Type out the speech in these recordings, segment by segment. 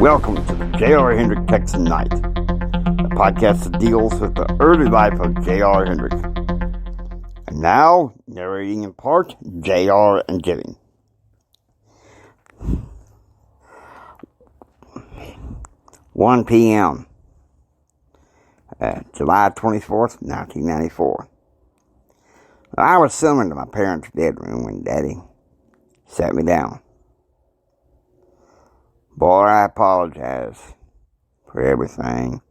Welcome to the J.R. Hendrick Texan Night, a podcast that deals with the early life of J.R. Hendrick. And now, narrating in part, J.R. and Jimmy. "1 p.m., July 24th, 1994. I was summoned to my parents' bedroom when Daddy sat me down. Boy, I apologize for everything.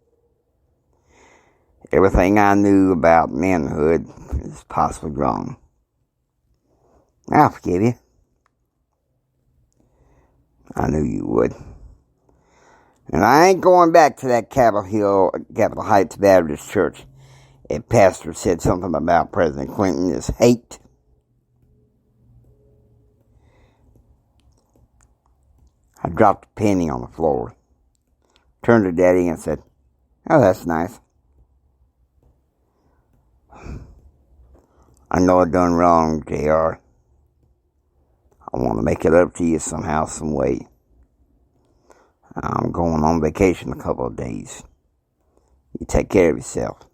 Everything I knew about manhood is possibly wrong. I'll forgive you. I knew you would. And I ain't going back to that Capitol Heights Baptist Church. A pastor said something about President Clinton is hate. I dropped a penny on the floor, turned to Daddy and said, "Oh, that's nice. I know I done wrong, JR. I want to make it up to you somehow, some way. I'm going on vacation a couple of days. You take care of yourself."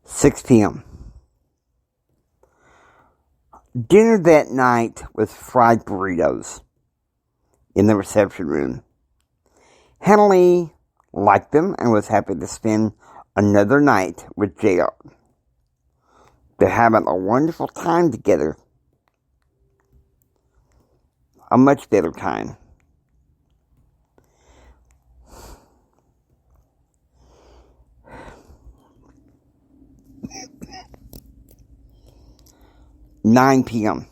6 p.m. Dinner that night was fried burritos in the reception room. Hanley liked them and was happy to spend another night with JR. They're having a wonderful time together. A much better time. "9 p.m.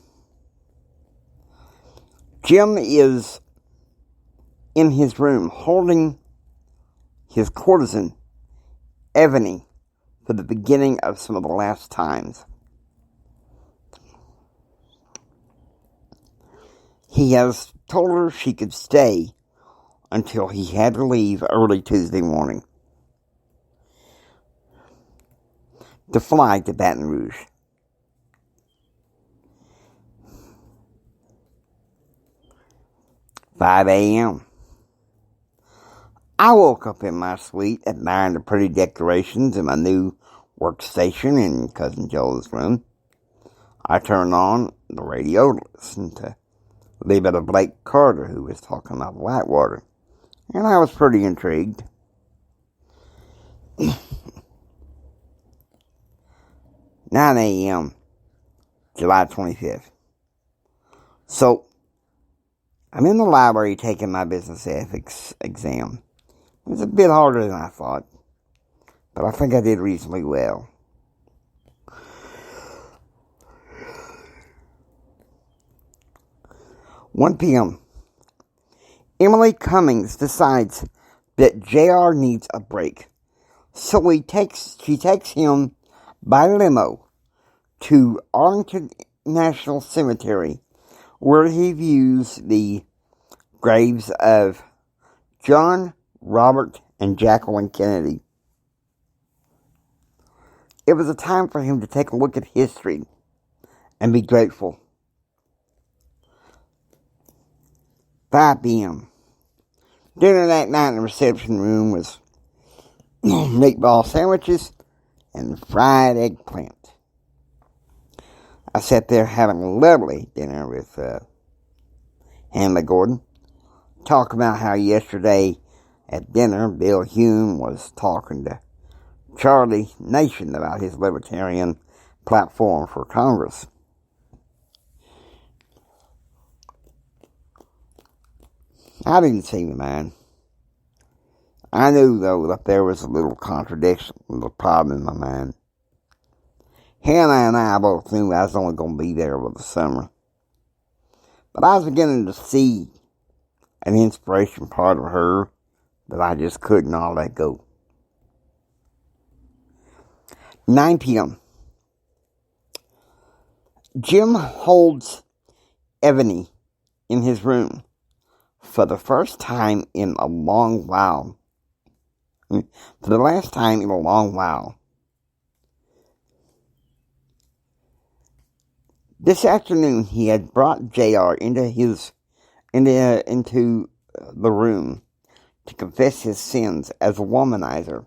Jim is in his room holding his courtesan, Ebony, for the beginning of some of the last times. He has told her she could stay until he had to leave early Tuesday morning to fly to Baton Rouge. 5 a.m. I woke up in my suite admiring the pretty decorations in my new workstation in Cousin Joe's room. I turned on the radio to listen to a little bit of Blake Carter, who was talking about Whitewater, and I was pretty intrigued. 9 a.m., July 25th. So, I'm in the library taking my business ethics exam. It was a bit harder than I thought, but I think I did reasonably well. "1 p.m. Emily Cummings decides that JR needs a break, so she takes him by limo to Arlington National Cemetery, where he views the graves of John, Robert, and Jacqueline Kennedy. It was a time for him to take a look at history and be grateful. 5 p.m. Dinner that night in the reception room was meatball sandwiches and fried eggplant. I sat there having a lovely dinner with Hanley Gordon, talking about how yesterday at dinner Bill Hume was talking to Charlie Nation about his libertarian platform for Congress. I didn't seem to mind. I knew, though, that there was a little contradiction, a little problem in my mind. Hannah and I both knew I was only going to be there over the summer. But I was beginning to see an inspiration part of her that I just couldn't all let go. 9 p.m. Jim holds Ebony in his room for the first time in a long while. For the last time in a long while. This afternoon, he had brought JR into the room to confess his sins as a womanizer.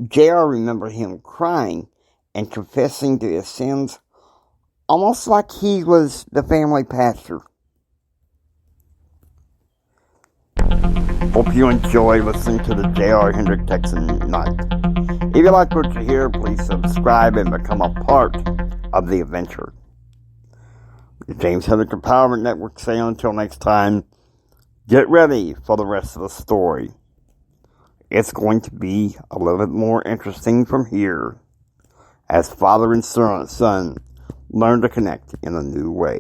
JR remembered him crying and confessing to his sins almost like he was the family pastor. Hope you enjoy listening to the J.R. Hendrick Texan Night. If you like what you hear, please subscribe and become a part of the adventure. The James Hendrick Empowerment Network saying until next time, get ready for the rest of the story. It's going to be a little bit more interesting from here as father and son learn to connect in a new way.